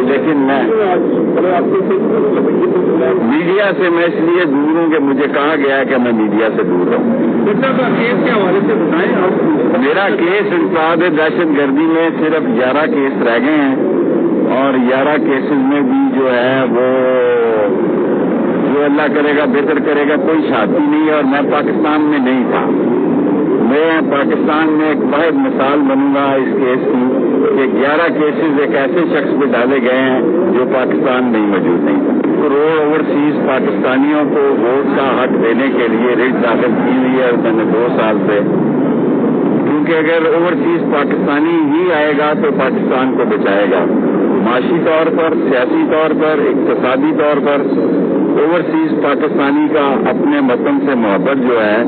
لیکن میں میڈیا سے میں اس لیے دور ہوں کہ مجھے کہا گیا ہے کہ میں میڈیا سے دور رہوں. کیس کے حوالے سے بتائیں. میرا کیس انفراد دہشت گردی میں صرف 11 کیس رہ گئے ہیں اور 11 کیسز میں بھی جو ہے وہ جو اللہ کرے گا بہتر کرے گا کوئی شادی نہیں. اور میں پاکستان میں نہیں تھا. میں پاکستان میں ایک واحد مثال بنوں گا اس کیس کی کہ 11 کیسز ایک ایسے شخص پہ ڈالے گئے ہیں جو پاکستان میں موجود نہیں تھا. کروڑ اوورسیز پاکستانیوں کو ووٹ کا حق دینے کے لیے ریٹ داخل کی ہوئی ہے میں نے 2 سال سے. کیونکہ اگر اوورسیز پاکستانی ہی آئے گا تو پاکستان کو بچائے گا. معاشی طور پر، سیاسی طور پر، اقتصادی طور پر اوورسیز پاکستانی کا اپنے وطن سے محبت جو ہے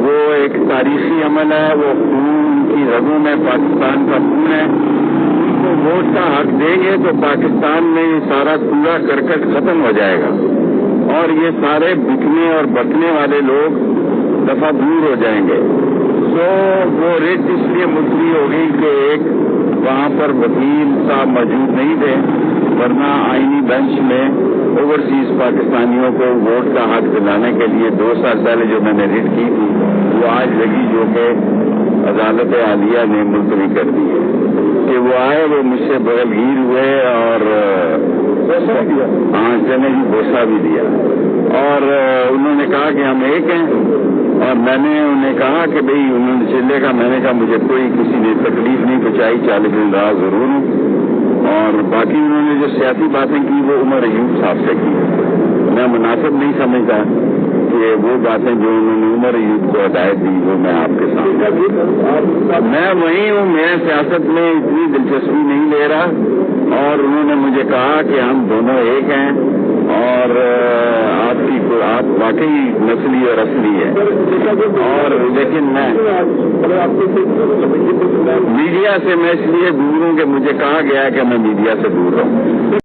وہ ایک تاریخی عمل ہے. وہ خون کی رگوں میں پاکستان کا خون ہے. تو ووٹ کا حق دیں گے تو پاکستان میں یہ سارا کوڑا کرکٹ ختم ہو جائے گا اور یہ سارے بکنے اور بکنے والے لوگ دفعہ دور ہو جائیں گے. تو وہ ریٹ اس لیے ملتوی ہو گئی کہ ایک وہاں پر وکیل صاحب موجود نہیں تھے ورنہ آئینی بینچ میں اوورسیز پاکستانیوں کو ووٹ کا حق دلانے کے لیے 2 سال پہلے جو میں نے ریٹ کی تھی وہ آج لگی جو کہ عدالت عالیہ نے ملتوی کر دی ہے کہ وہ آئے. وہ مجھ سے بغل گیر ہوئے اور ہاں چنے کی بوسہ بھی دیا اور انہوں نے کہا کہ ہم ایک ہیں. اور میں نے انہیں کہا کہ بھئی انہوں نے چلے کا میں نے کہا مجھے کوئی کسی نے تکلیف نہیں پہنچائی. 40 دن رہا ضرور ہوں. اور باقی انہوں نے جو سیاسی باتیں کی وہ عمر ایوب صاحب سے کی. میں مناسب نہیں سمجھتا کہ وہ باتیں جو انہوں نے عمر ایوب کو ہدایت دی وہ میں آپ کے سامنے. میں وہی ہوں. میں سیاست میں اتنی دلچسپی نہیں لے رہا اور انہوں نے مجھے کہا کہ ہم دونوں ایک ہیں اور آپ واقعی نسلی اور اصلی ہے. اور لیکن میں میڈیا سے میں اس لیے دور ہوں کہ مجھے کہا گیا ہے کہ میں میڈیا سے دور رہوں.